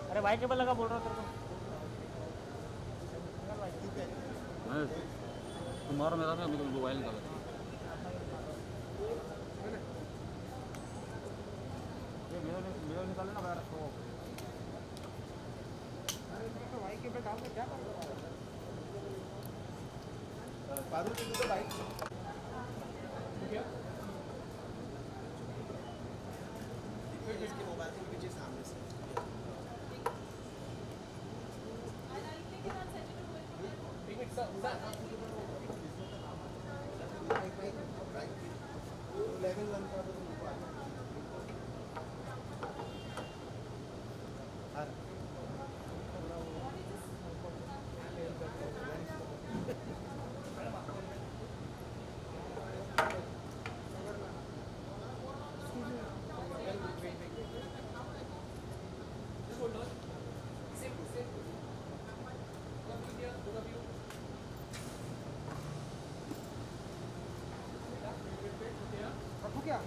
अरे भाई केबल लगा बोल रहा हूँ तेरे को। तुम्हारा मेरा में मोबाइल निकाला ये वीडियो निकालो ना बाहर वो। भाई केबल डाल के क्या कर रहा है? बादल की तो बाइक इसके मोबाइल के पीछे सामने से क्या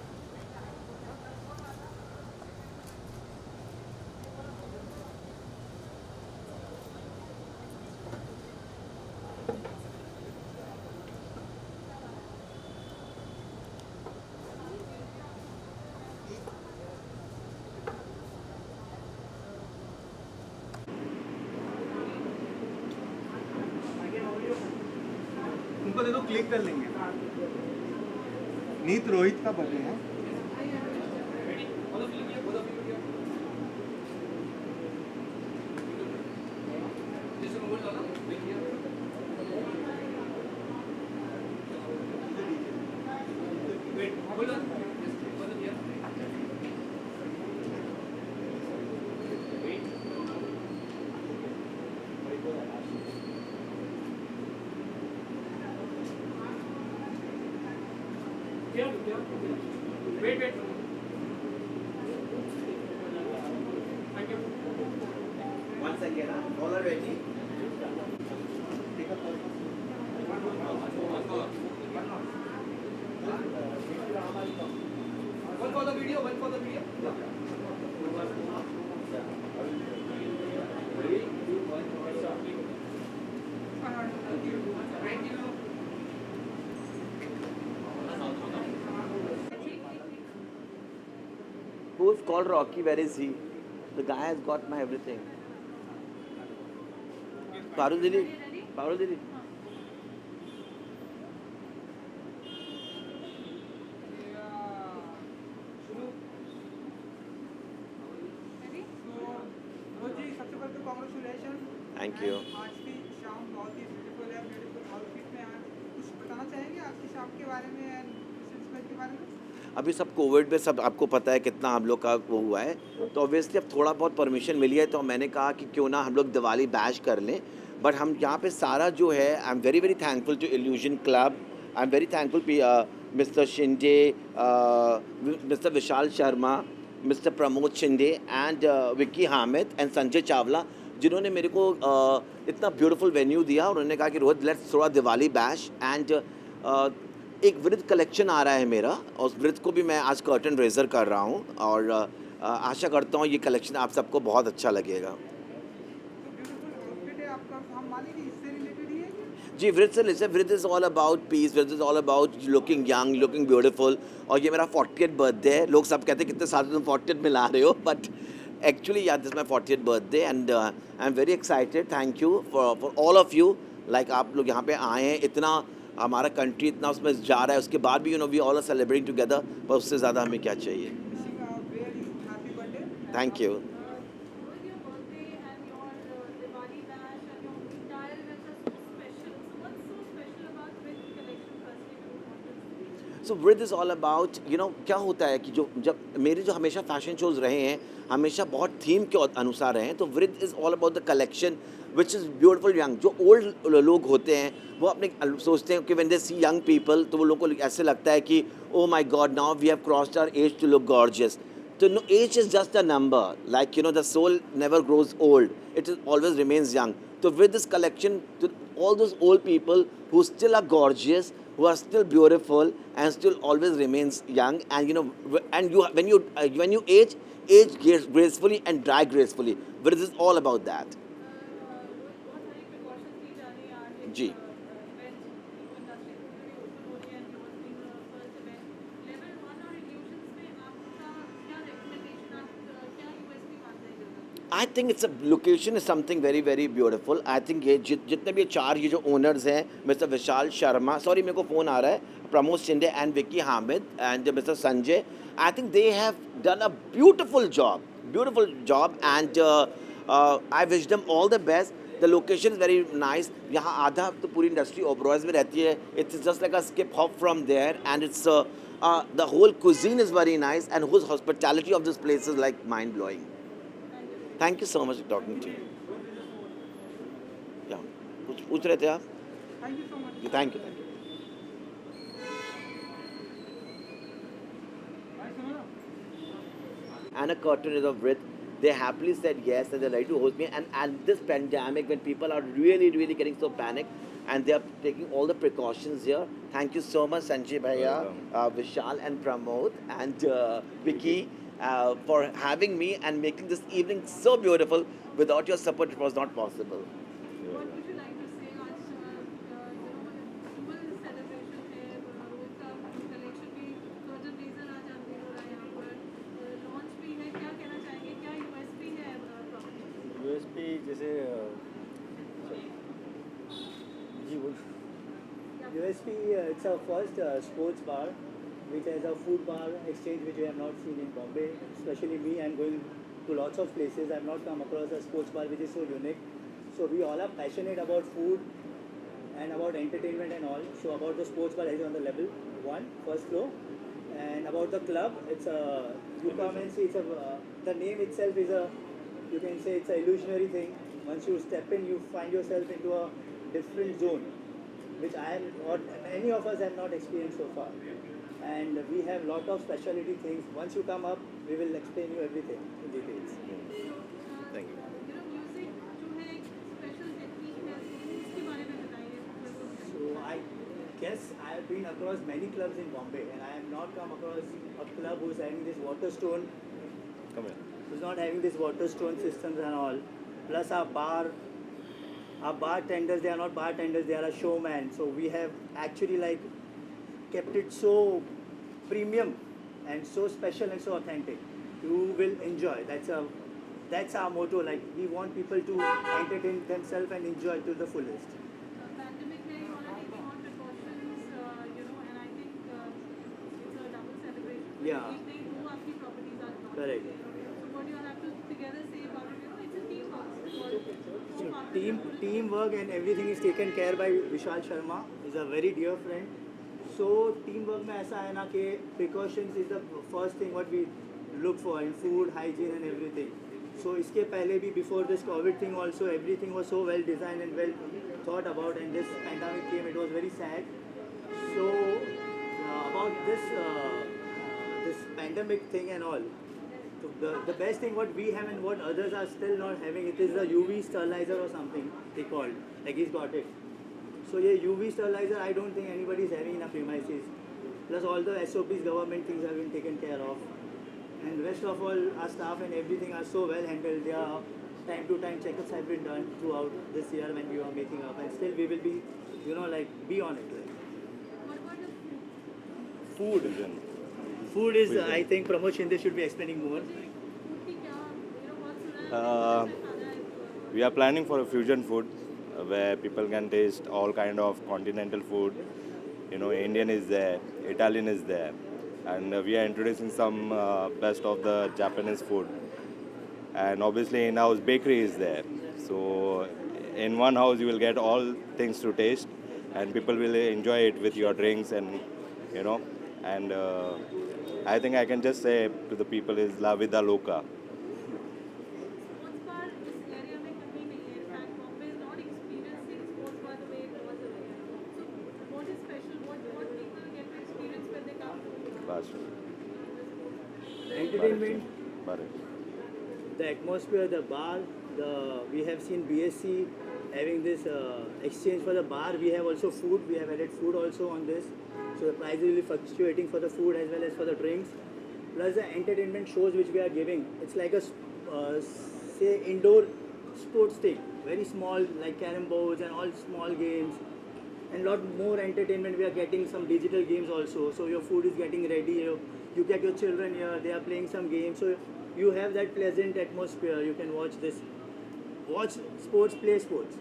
उनको देखो क्लिक कर लेंगे। नीत रोहित का बर्थडे है। Wait Once again, all are ready. One for the video, one for the video. Thank you. Who's called Rocky? Where is he? The guy has got my everything. Parul Didi. Parul Didi. सबसे पहले तो congratulation. Thank you. आज की शाम बहुत ही beautiful है, beautiful outfit में आज कुछ बताना चाहेंगे आज की शाम के बारे में एंड के बारे में? अभी सब कोविड में सब आपको पता है कितना हम लोग का वो हुआ है, तो ऑब्वियसली अब थोड़ा बहुत परमिशन मिली है, तो मैंने कहा कि क्यों ना हम लोग दिवाली बैश कर लें। बट हम यहाँ पे सारा जो है, I am very very thankful to Illusion Club, I am very thankful Mister Shinde, Mister Vishal Sharma, Mister Pramod Shinde and Vicky Hamid and Sanjay Chawla, जिन्होंने मेरे को इतना ब्यूटीफुल वेन्यू दिया और उन्होंने कहा कि रोहित लेट्स थोड़ा दिवाली बैश एंड एक वृद्ध कलेक्शन आ रहा है मेरा, और उस वृद्ध को भी मैं आज कर्टन रेजर कर रहा हूँ और आशा करता हूँ ये कलेक्शन आप सबको बहुत अच्छा लगेगा। जी, वृद्ध से लिस्ट है। वृद्ध इज़ ऑल अबाउट पीस, वृद्ध is all about looking young, looking beautiful. और ये मेरा 40th बर्थडे है। लोग सब कहते हैं कितने साल तुम 40th में ला रहे हो, बट एक्चुअली यार this my 40th birthday and I am very excited. Thank you for all of you. Like आप लोग यहाँ पे आए हैं, इतना हमारा कंट्री इतना उसमें जा रहा है, उसके बाद भी we all are celebrating together, पर उससे ज़्यादा हमें क्या चाहिए। Thank you. सो वृद्ध इज़ ऑल अबाउट क्या होता है कि जब मेरे जो हमेशा फैशन शोज़ रहे हैं हमेशा बहुत थीम के अनुसार रहे हैं, तो Vriddh is all about the collection which is beautiful young. जो ओल्ड लोग होते हैं वो अपने सोचते हैं कि when they see young people, तो वो लोगों को ऐसे लगता है कि oh my God now we have crossed our age to look gorgeous. तो no, age is just a number, like the soul never grows old, it is always remains young. तो with this collection, all those old people who still are gorgeous, who are still beautiful and still always remains young. And you know, and you when you age gracefully and die gracefully. But it is all about that. बहुत सारी precautions ली जा रही हैं आज एक जी। Event industry पूरी open हो रही है and US being first event level 1 और इल्यूशंस में आपका क्या रिकमेंडेशन आप क्या यूएसपी मानते हैं जगह I think it's a location is something very very beautiful. I think ये जितने भी चार ये जो owners हैं, Mr. विशाल शर्मा, sorry मेरे को phone आ रहा है, Pramod Shinde and Vicky Hamid and Mr. Sanjay. I think they have done a beautiful job, and I wish them all the best. The location is very nice. यहाँ आधा तो पूरी industry Oberoi's में रहती है. It's just like a skip hop from there, and it's the whole cuisine is very nice, and whole hospitality of this place is like mind blowing. Thank you so much for talking to you. Yeah. कुछ पूछ रहे थे आप? Thank you so much. Thank you. भाई सुनो ना। And a curtain is of width. They happily said yes and they're ready to host me. And this pandemic, when people are really getting so panicked, and they are taking all the precautions here. Thank you so much, Sanjay Bhaiya, Vishal and Pramod, and Vicky for having me and making this evening so beautiful. Without your support, it was not possible. What would you like to say आज dual celebration है रोज का collection भी surgeon reason आज unveil हो रहा है यहाँ पर लॉन्च भी है क्या कहना चाहेंगे क्या यूएसपी है प्रॉपर्टी यूएसपी जैसे जी बोल USP it's a first sports bar which has a food bar exchange which we have not seen in Bombay. Especially me, I'm going to lots of places. I've not come across a sports bar which is so unique. So we all are passionate about food and about entertainment and all. So about the sports bar is on the level 1, first floor. And about the club, it's a you come and see. It's a the name itself is a you can say it's a illusionary thing. Once you step in, you find yourself into a different zone, which I am or any of us have not experienced so far. And we have lot of specialty things. Once you come up, we will explain you everything in details. Thank you. you know music जो है एक special technique है इसके बारे में बताइए So I guess I have been across many clubs in Bombay, and I have not come across a club who's having this water stone. Come here. Who's not having this water stone systems and all. Plus our bartenders, they are not bartenders, they are a showman. So we have actually like kept it so premium and so special and so authentic. You will enjoy. That's our motto. Like we want people to entertain themselves and enjoy to the fullest. pandemic है you are taking all precautions you know and I think it's a double celebration Yeah. एक नहीं दो आपकी properties are not Correct. so what you all have to together say about it you know it's a teamwork Teamwork and everything is taken care by Vishal Sharma. He's a very dear friend. So teamwork में ऐसा है ना कि precautions is the first thing what we look for in food, hygiene and everything. So इसके पहले भी before this COVID thing also everything was so well designed and well thought about, and this pandemic came, it was very sad. So about this pandemic thing and all. So the best thing what we have and what others are still not having, it is the UV sterilizer or something they called. Like he's got it. So yeah, UV sterilizer I don't think anybody is having in a premises. Plus all the SOPs, government things have been taken care of. And rest of all our staff and everything are so well handled. Their time to time checkups have been done throughout this year when we were making up. And still we will be, you know, like be on it. Like. what about the food Food. Food is, I think Pramod Shinde should be explaining more. food की क्या you know बहुत सुना है खाना है We are planning for a fusion food where people can taste all kind of continental food. You know, Indian is there, Italian is there, and we are introducing some best of the Japanese food. And obviously in-house bakery is there. So in one house you will get all things to taste, and people will enjoy it with your drinks and you know. And I think I can just say to the people is La Vida Loca. sports bar इस area में कहीं नहीं है in fact Bombay is not experiencing sports bar the way it was earlier so what is special what people get to experience when they come to Bas. Entertainment, Bari. the atmosphere, the bar, we have seen BSC having this exchange for the bar. We have also food. We have added food also on this. So the price will be fluctuating for the food as well as for the drinks. Plus the entertainment shows which we are giving. It's like a say indoor sports thing. Very small, like carom boards and all small games. And lot more entertainment. We are getting some digital games also. So your food is getting ready. You get your children here. They are playing some games. So you have that pleasant atmosphere. You can watch this. Watch sports, play sports.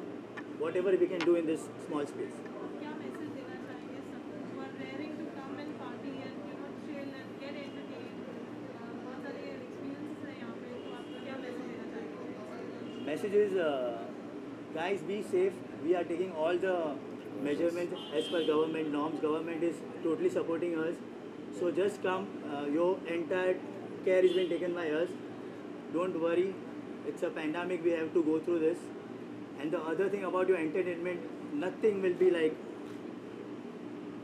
Whatever we can do in this small space. क्या message देना चाहेंगे सब who are raring to come and party and chill and get entertained? बहुत सारे experiences हैं यहाँ पे, तो आप क्या मैसेज देना चाहेंगे? Message is, guys, be safe. We are taking all the measurements as per government norms. Government is totally supporting us. So just come. Your entire care is being taken by us. Don't worry. It's a pandemic. We have to go through this. And the other thing about your entertainment, nothing will be like,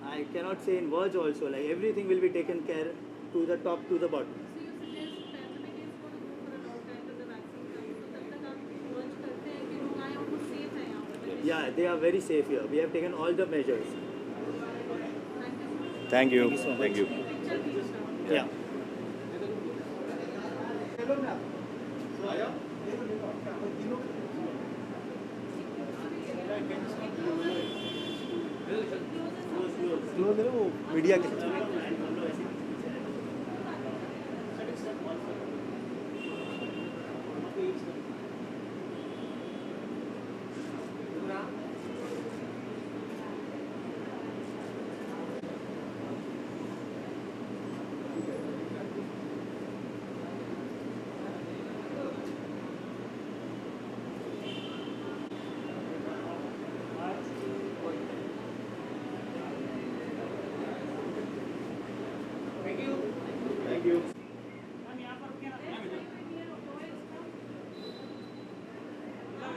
I cannot say in words also. Like everything will be taken care to the top to the bottom. So you suggest pandemic is going to go for a long time till the vaccine comes. तो तब तक आप launch करते हैं कि लोग आए और वो safe है यहाँ पे? Yeah, they are very safe here. We have taken all the measures. Thank you. Thank you. Thank you so much. Thank you. Picture please. Yeah. वो मीडिया के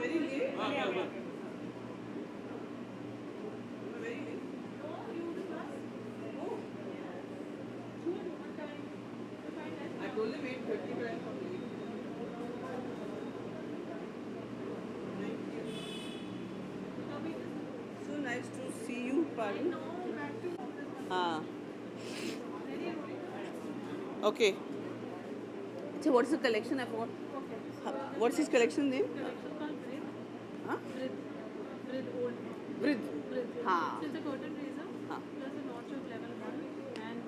Very late. Very late. I told him 8:30, but I'm complete. So nice to see you, Parul. हाँ. Okay. So what's the collection? I forgot. What's his collection name? Huh? Vrid. हाँ. So it's a curtain raiser हाँ. plus a launch of level 1 and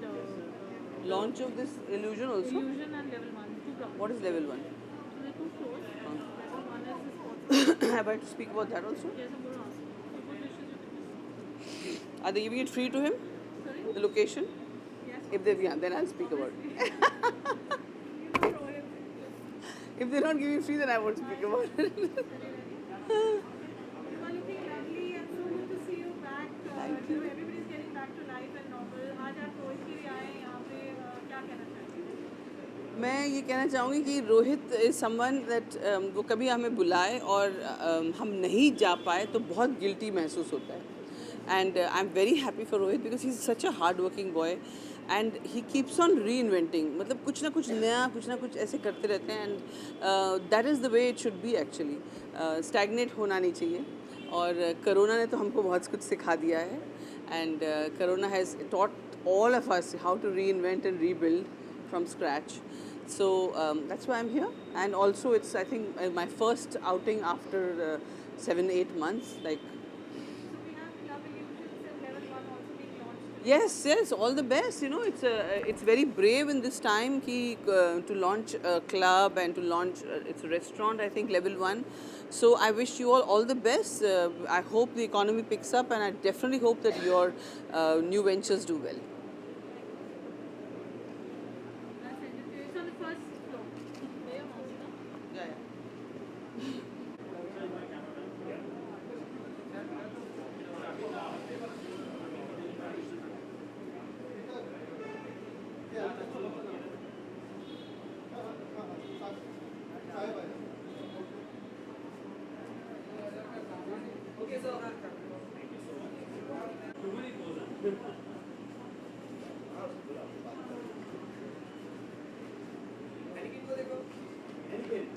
Launch of this illusion also. illusion and level 1. Two blocks. What is level 1? So there are two floors. Level 1 is the sports. Have I to speak about that also? Yes, I'm going to ask. What wishes you can just Are they giving it free to him? sorry? The location? Yes. If they, yeah, then I'll speak about it. You know, Rohit. If they're not giving free, then I won't speak about it. You are looking lovely and so good to see you back. Thank you. Everybody's getting back to life and normal. आज आप रोहित के लिए आए हैं यहाँ पे क्या कहना चाहेंगे? मैं ये कहना चाहूँगी कि रोहित इज़ समवन दैट वो कभी हमें बुलाए और हम नहीं जा पाए तो बहुत गिल्टी महसूस होता है and I am very happy for Rohit because he is such a hard working boy and he keeps on री इन्वेंटिंग मतलब कुछ ना कुछ नया कुछ ना कुछ ऐसे करते रहते हैं and that is the way it should be actually stagnate होना नहीं चाहिए और कोरोना ने तो हमको बहुत कुछ सिखा दिया है and corona has taught all of us how to reinvent and rebuild from scratch. So that's why I'm here. And also it's, I think, my first outing after 7-8 months. Like, So we have Love Illusions and level 1 also being launched. yes, all the best. You know, it's very brave in this time to launch a club and to launch it's a restaurant. I think level 1. So I wish you all the best. I hope the economy picks up, and I definitely hope that your new ventures do well. That's it. It's on the first floor. There, Monica. Yeah. Okay, so Anakin को देखो. Again.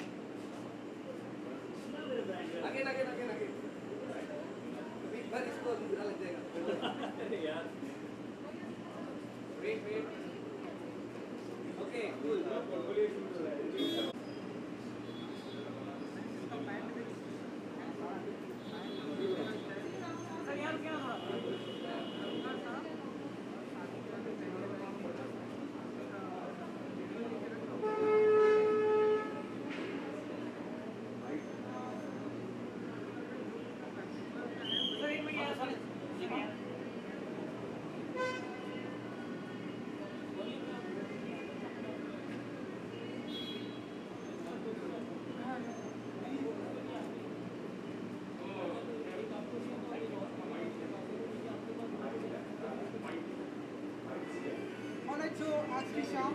Alright, so आज की शाम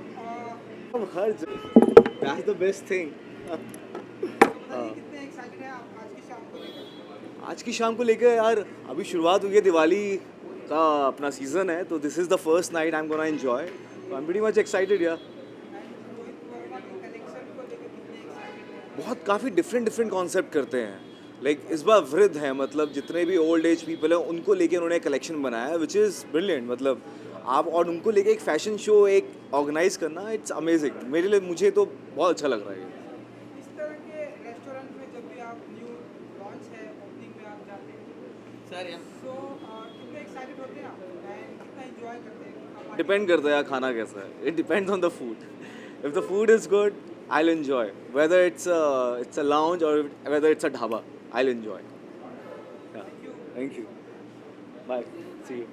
her that's the best thing. बताइए कितने excited हैं आप आज की शाम को लेकर? आज की शाम को लेकर यार अभी शुरुआत हुई है, दिवाली का अपना सीज़न है, तो this is the first night I am gonna enjoy. I am pretty much excited यार. रोहित वर्मा के कलेक्शन को लेकर कितने एक्साइटेड हैं? बहुत काफ़ी डिफरेंट कॉन्सेप्ट करते हैं. लाइक इस बार वृद्ध हैं, मतलब जितने भी ओल्ड एज पीपल हैं उनको लेके उन्होंने कलेक्शन बनाया है विच इज़ ब्रिलियंट. मतलब आप और उनको लेके एक फैशन शो एक ऑर्गेनाइज करना, इट्स अमेजिंग. मेरे लिए मुझे तो बहुत अच्छा लग रहा है. इस तरह के रेस्टोरेंट में जब भी आप न्यू लॉन्च है ओपनिंग में आप जाते हैं सर यहाँ तो कितने एक्साइटेड होते हैं आप एंड कितना एंजॉय करते हैं? डिपेंड करता है यार खाना कैसा है. It depends on the food. If the food is good I will enjoy, whether it's a lounge or whether it's a dhaba, I will enjoy. Thank you. Bye. See you.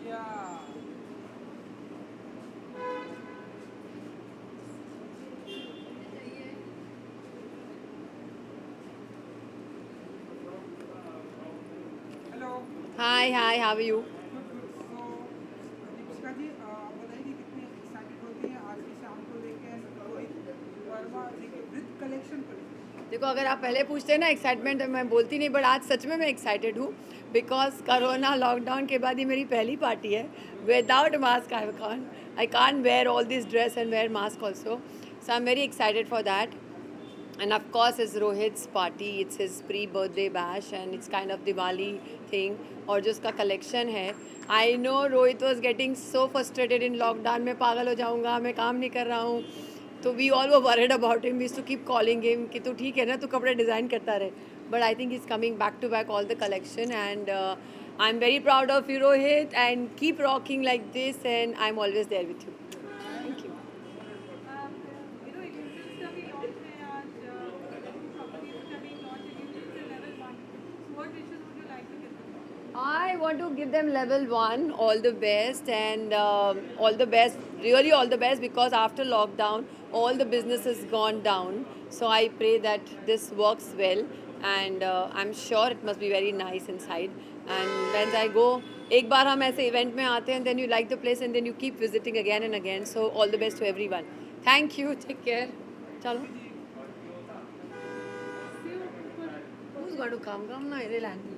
Yeah hello Hi, hi, how are you? So Deepika ji आप बताइए कि कितने excited होती हैं आज की शाम को लेकर रोहित वर्मा जी के वृद्ध कलेक्शन को लेकर? देखो अगर आप पहले पूछते ना एक्साइटमेंट मैं बोलती नहीं, बट आज सच में मैं एक्साइटेड हूँ बिकॉज कोरोना लॉकडाउन के बाद ये मेरी पहली पार्टी है without mask. I can't where all this dress and wear mask also, so I am very excited for that. And of course, it's Rohit's party. It's his pre-birthday bash, and it's kind of Diwali thing. और जो उसका collection है, I know Rohit was getting so frustrated in lockdown. मैं पागल हो जाऊँगा, मैं काम नहीं कर रहा हूँ. तो we all were worried about him. We used to keep calling him कि तू ठीक है ना, तू कपड़े डिज़ाइन करता रहे. But I think he's coming back to back all the collection, and I'm very proud of you, Rohit. And keep rocking like this, and I'm always there with you. Thank you. Illusions का भी launch है आज, two properties which are being launched. Illusions are level 1. So what wishes would you like to give them? I want to give them level 1 all the best, and all the best, really all the best, because after lockdown all the business has gone down. So I pray that this works well, and I'm sure it must be very nice inside. And when I go, एक बार हम ऐसे event में आते हैं, then you like the place and then you keep visiting again and again. So all the best to everyone. Thank you. Take care. चलो. Who's going to come? Come ना इधर land.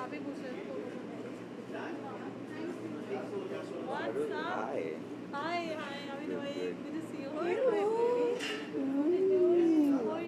आप ही पूछ रहे थे. What's up? Hi. Hi, how are you doing?